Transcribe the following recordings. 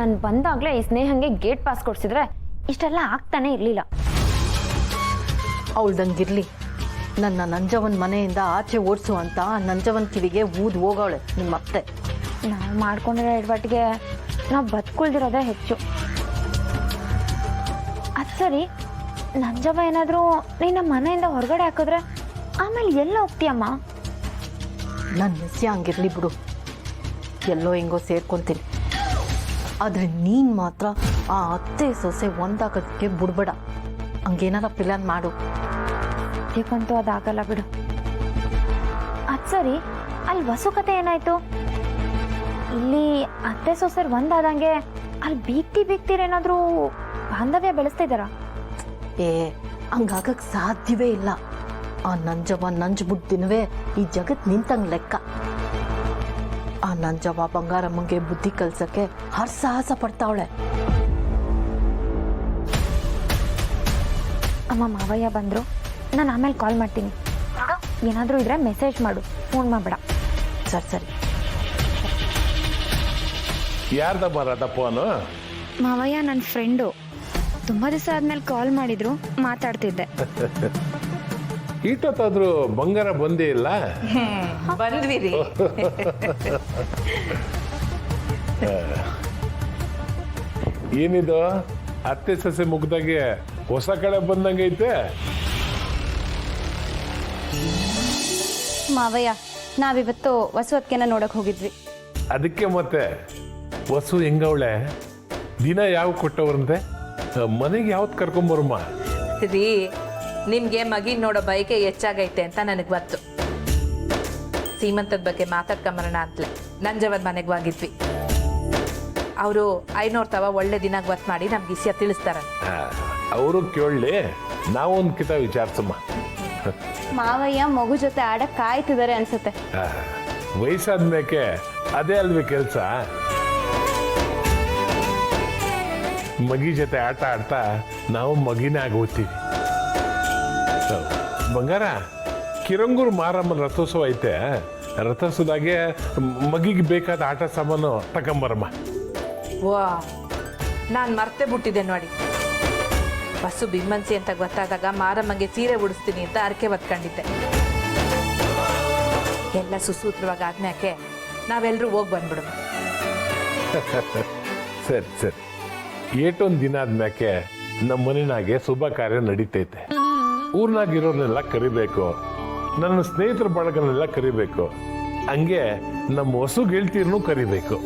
ನಾನು ಬಂದಾಗಲೇ ಈ ಸ್ನೇಹಂಗೆ ಗೇಟ್ ಪಾಸ್ ಕೊಡ್ಸಿದ್ರೆ ಇಷ್ಟೆಲ್ಲ ಆಗ್ತಾನೆ ಇರಲಿಲ್ಲ. ಅವಳ್ದಂಗಿರ್ಲಿ, ನನ್ನ ನಂಜವನ್ ಮನೆಯಿಂದ ಆಚೆ ಓಡಿಸು ಅಂತ ನಂಜವನ್ ಕಿವಿಗೆ ಊದ್ ಹೋಗವಳೆ ನಿಮ್ಮ ಅತ್ತೆ. ನಾವು ಮಾಡ್ಕೊಂಡಿರೋ ಎಡವಟ್ಟಿಗೆ ನಾವು ಬದುಕುಳ್ದಿರೋದೇ ಹೆಚ್ಚು. ಅದು ಸರಿ, ನಂಜವ ಏನಾದರೂ ನಿನ್ನ ಮನೆಯಿಂದ ಹೊರಗಡೆ ಹಾಕಿದ್ರೆ ಆಮೇಲೆ ಎಲ್ಲ ಹೋಗ್ತೀಯಮ್ಮ? ನನ್ನ ಮೆಸ್ಸಿ ಹಂಗಿರ್ಲಿ ಬಿಡು, ಎಲ್ಲೋ ಹೆಂಗೋ ಸೇರ್ಕೊಂತೀನಿ. ಆದರೆ ನೀನು ಮಾತ್ರ ಆ ಅತ್ತೆ ಸೊಸೆ ಒಂದಾಗೋದಕ್ಕೆ ಬಿಡ್ಬೇಡ. ಹಂಗೇನಾರ ಪ್ಲಾನ್ ಮಾಡು. ಅದಕ್ಕಂತೂ ಅದಾಗಲ್ಲ ಬಿಡು. ಅದು ಸರಿ, ಅಲ್ಲಿ ವಸು ಕತೆ ಏನಾಯ್ತು? ಇಲ್ಲಿ ಅತ್ತೆ ಸೊಸೆರ್ ಒಂದಾದಂಗೆ ಅಲ್ಲಿ ಬೀಗ್ತಿರೇನಾದರೂ ಬಾಂಧವ್ಯ ಬೆಳೆಸ್ತಾ ಇದ್ದಾರಾ? ಹಂಗಾಗಕ್ಕೆ ಸಾಧ್ಯವೇ ಇಲ್ಲ. ಆ ನಂಜವ ನಂಜ್ಬಿಟ್ಟು ದಿನವೇ ಈ ಜಗತ್ ನಿಂತಂಗೆ ಲೆಕ್ಕ. ಆ ನಂಜವ ಬಂಗಾರಮ್ಮಂಗೆ ಬುದ್ಧಿ ಕಲ್ಸಕ್ಕೆ ಹರಸಾಹಸ ಪಡ್ತಾವಳೆ. ಅಮ್ಮ, ಮಾವಯ್ಯ ಬಂದರು, ನಾನು ಆಮೇಲೆ ಕಾಲ್ ಮಾಡ್ತೀನಿ. ಏನಾದರೂ ಇದ್ರೆ ಮೆಸೇಜ್ ಮಾಡು, ಫೋನ್ ಮಾಡಬೇಡ. ಸರಿ. ಯಾರ್ದಮ್ಮ ರಾಧ ಫೋನು? ಮಾವಯ್ಯ ನನ್ನ ಫ್ರೆಂಡು. ತುಂಬ ದಿವಸ ಆದ್ಮೇಲೆ ಕಾಲ್ ಮಾಡಿದ್ರು, ಮಾತಾಡ್ತಿದ್ದೆ. ಈಟೊತ್ತಾದ್ರೂ ಬಂಗಾರ ಬಂದೇ ಇಲ್ಲ? ಬಂದ್ವಿ ರೀ. ಏನಿದು ಅತ್ತೆ ಸೊಸೆ ಮುಗ್ದಾಗೆ ಹೊಸ ಕಡೆ ಬಂದಂಗೈತೆ? ಮಾವಯ್ಯ, ನಾವಿವತ್ತು ವಸುವತ್ಕೆನ ನೋಡಕ್ ಹೋಗಿದ್ವಿ. ಅದಕ್ಕೆ ಮತ್ತೆ ವಸು ಹೆಂಗವಳೆ? ದಿನ ಯಾವ ಕೊಟ್ಟವ್ರಂತೆ? ಮನೆಗೆ ಯಾವತ್ತು ಕರ್ಕೊಂಬರಮ್ಮ? ರೀ, ನಿಮ್ಗೆ ಮಗಿನ ನೋಡೋ ಬಯಕೆ ಹೆಚ್ಚಾಗೈತೆ ಅಂತ ನನಗೆ ಗೊತ್ತು. ಸೀಮಂತದ ಬಗ್ಗೆ ಮಾತಾಡ್ಕೊಂಬರೋಣ ಅಂತಲೇ ನಂಜವನ್ ಮನೆಗೆ ಹೋಗಿದ್ವಿ. ಅವರು 500 ತವ ಒಳ್ಳೆ ದಿನ ಗೊತ್ತು ಮಾಡಿ ನಮ್ಗೆ ವಿಷಯ ತಿಳಿಸ್ತಾರ. ಅವರು ಕೇಳಲಿ, ನಾವೊಂದು ಕಿತ ವಿಚಾರಿಸಮ್ಮ. ಮಾವಯ್ಯ ಮಗು ಜೊತೆ ಆಡಕ್ ಕಾಯ್ತಿದ್ದಾರೆ ಅನ್ಸುತ್ತೆ. ವಯಸ್ಸಾದ್ಮೇಕೆ ಅದೇ ಅಲ್ವೇ ಕೆಲಸ. ಮಗಿ ಜೊತೆ ಆಟ ಆಡ್ತಾ ನಾವು ಮಗಿನೇ ಆಗೋಗ್ತೀವಿ. ಬಂಗಾರ, ಕಿರಂಗೂರು ಮಾರಮ್ಮನ ರಥೋತ್ಸವ ಐತೆ. ರಥೋತ್ಸವದಾಗೆ ಮಗಿಗೆ ಬೇಕಾದ ಆಟ ಸಾಮಾನು ತಗೊಂಬರಮ್ಮ. ವಾ, ನಾನು ಮರ್ತೇ ಬಿಟ್ಟಿದ್ದೆ ನೋಡಿ. ಬಸ್ಸು ಬಿಮ್ಮನ್ಸಿ ಅಂತ ಗೊತ್ತಾದಾಗ ಮಾರಮ್ಮಂಗೆ ಸೀರೆ ಉಡಿಸ್ತೀನಿ ಅಂತ ಅರಕೆ ಹೊತ್ಕೊಂಡಿದ್ದೆ. ಎಲ್ಲ ಸುಸೂತ್ರವಾಗಿ ಆದ್ಮ್ಯಾಕೆ ನಾವೆಲ್ಲರೂ ಹೋಗಿ ಬಂದ್ಬಿಡೋಣ. ಸರಿ. ಏಟೊಂದು ದಿನ ಆದ್ಮ್ಯಾಕೆ ನಮ್ಮ ಮನೆನಾಗೆ ಶುಭ ಕಾರ್ಯ ನಡೀತೈತೆ. ಊರ್ನಾಗಿರೋರ್ನೆಲ್ಲ ಕರಿಬೇಕು, ನನ್ನ ಸ್ನೇಹಿತರ ಬಳಗನೆಲ್ಲ ಕರಿಬೇಕು, ಹಂಗೆ ನಮ್ಮ ಹೊಸು ಗೆಳತಿಯರನ್ನು ಕರಿಬೇಕು.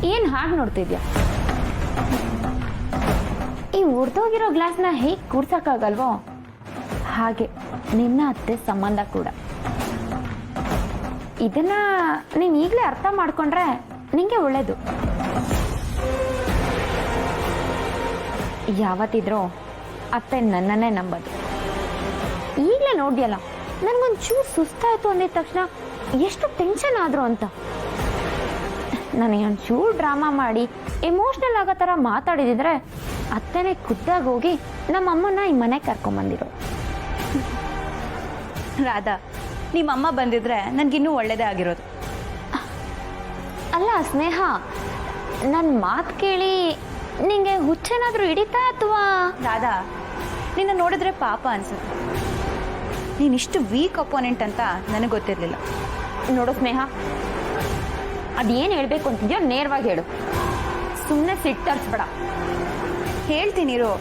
ಏನು ಹಾಗೆ ನೋಡ್ತಿದ್ಯಾ? ಈ ಉರ್ದೋಗಿರೋ ಗ್ಲಾಸ್ನ ಹೇಗೆ ಕೂಡ್ಸಕ್ಕಾಗಲ್ವೋ ಹಾಗೆ ನಿನ್ನ ಅತ್ತೆ ಸಂಬಂಧ ಕೂಡ. ಇದನ್ನ ನೀನು ಈಗಲೇ ಅರ್ಥ ಮಾಡ್ಕೊಂಡ್ರೆ ನಿಂಗೆ ಒಳ್ಳೇದು. ಯಾವತ್ತಿದ್ರೂ ಅತ್ತೆ ನನ್ನನ್ನೇ ನಂಬೋದು. ಈಗಲೇ ನೋಡ್ಯಲ್ಲ, ನನಗೊಂಚೂರು ಸುಸ್ತಾಯ್ತು ಅಂದಿದ ತಕ್ಷಣ ಎಷ್ಟು ಟೆನ್ಷನ್ ಆದ್ರು ಅಂತ. ನನಗೆ ಒಂಚೂರು ಡ್ರಾಮಾ ಮಾಡಿ ಎಮೋಷ್ನಲ್ ಆಗೋ ಥರ ಮಾತಾಡಿದಿದ್ರೆ ಅತ್ತೆನೇ ಖುದ್ದಾಗಿ ಹೋಗಿ ನಮ್ಮ ಅಮ್ಮನ ಈ ಮನೆಗೆ ಕರ್ಕೊಂಬಂದಿರೋ. ರಾಧಾ, ನಿಮ್ಮಮ್ಮ ಬಂದಿದ್ರೆ ನನಗಿನ್ನೂ ಒಳ್ಳೇದೇ ಆಗಿರೋದು. ಅಲ್ಲ ಸ್ನೇಹ, ನನ್ನ ಮಾತು ಕೇಳಿ ನಿಂಗೆ ಹುಚ್ಚೇನಾದರೂ ಹಿಡಿತಾ ಅಥವಾ? ರಾಧಾ, ನಿನ್ನ ನೋಡಿದ್ರೆ ಪಾಪ ಅನ್ಸುತ್ತೆ. ನೀನಿಷ್ಟು ವೀಕ್ ಅಪೋನೆಂಟ್ ಅಂತ ನನಗೆ ಗೊತ್ತಿರಲಿಲ್ಲ. ನೋಡು ಸ್ನೇಹ, ಅದೇನು ಹೇಳಬೇಕು ಅಂತಿದ್ಯೋ ನೇರವಾಗಿ ಹೇಳು, ಸುಮ್ಮನೆ ಸಿಟ್ಟರ್ಸ್ಬೇಡ. ಹೇಳ್ತೀನಿರು.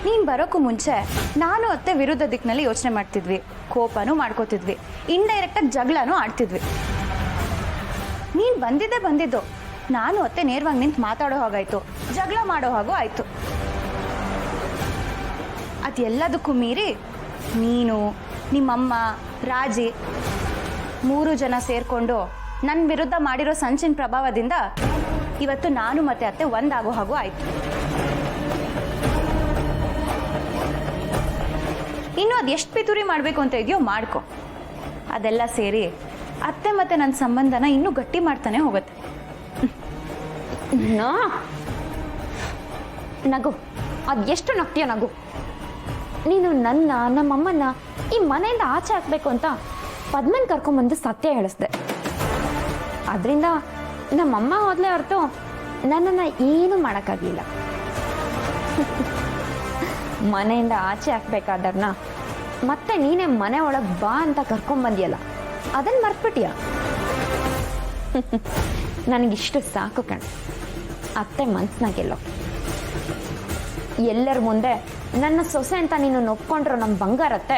ನೀನು ಬರೋಕ್ಕೂ ಮುಂಚೆ ನಾನು ಅತ್ತೆ ವಿರುದ್ಧ ದಿಕ್ಕಿನಲ್ಲಿ ಯೋಚನೆ ಮಾಡ್ತಿದ್ವಿ, ಕೋಪನೂ ಮಾಡ್ಕೋತಿದ್ವಿ, ಇಂಡೈರೆಕ್ಟಾಗಿ ಜಗಳನೂ ಆಡ್ತಿದ್ವಿ. ನೀನು ಬಂದಿದ್ದು, ನಾನು ಅತ್ತೆ ನೇರವಾಗಿ ನಿಂತು ಮಾತಾಡೋ ಹಾಗಾಯ್ತು, ಜಗಳ ಮಾಡೋ ಹಾಗೂ ಆಯಿತು. ಅದೆಲ್ಲದಕ್ಕೂ ಮೀರಿ ನೀನು, ನಿಮ್ಮಮ್ಮ, ರಾಜಿ 3 ಜನ ಸೇರಿಕೊಂಡು ನನ್ನ ವಿರುದ್ಧ ಮಾಡಿರೋ ಸಂಚಿನ ಪ್ರಭಾವದಿಂದ ಇವತ್ತು ನಾನು ಮತ್ತೆ ಅತ್ತೆ ಒಂದಾಗೋ ಹಾಗೂ ಆಯ್ತು. ಇನ್ನು ಅದು ಎಷ್ಟು ಪಿತೂರಿ ಮಾಡಬೇಕು ಅಂತ ಇದೆಯೋ ಮಾಡ್ಕೊ. ಅದೆಲ್ಲ ಸೇರಿ ಅತ್ತೆ ಮತ್ತೆ ನನ್ನ ಸಂಬಂಧನ ಇನ್ನೂ ಗಟ್ಟಿ ಮಾಡ್ತಾನೆ ಹೋಗುತ್ತೆ. ನಗು, ಅದೆಷ್ಟು ನಗ್ತೀಯ ನಗು. ನೀನು ನಮ್ಮಮ್ಮನ್ನ ಈ ಮನೆಯಿಂದ ಆಚೆ ಹಾಕ್ಬೇಕು ಅಂತ ಪದ್ಮನ್ ಕರ್ಕೊಂಬಂದು ಸತ್ಯ ಹೇಳಿಸ್ದೆ. ಅದರಿಂದ ನಮ್ಮಮ್ಮ ಹೋದ್ಲೇ ಹೊರತು ನನ್ನನ್ನು ಏನೂ ಮಾಡೋಕ್ಕಾಗಲಿಲ್ಲ. ಮನೆಯಿಂದ ಆಚೆ ಹಾಕ್ಬೇಕಾದವ್ರನ್ನ ಮತ್ತೆ ನೀನೇ ಮನೆ ಒಳಗೆ ಬಾ ಅಂತ ಕರ್ಕೊಂಬಂದಿಯಲ್ಲ, ಅದನ್ನು ಮರ್ತ್ಬಿಟ್ಟಿಯ. ನನಗಿಷ್ಟು ಸಾಕು ಕಣ. ಅತ್ತೆ ಮನ್ಸ್ನಾಗೆಲ್ಲೋ ಎಲ್ಲರ ಮುಂದೆ ನನ್ನ ಸೊಸೆ ಅಂತ ನೀನು ಒಪ್ಕೊಂಡ್ರು ನಮ್ಮ ಬಂಗಾರತ್ತೆ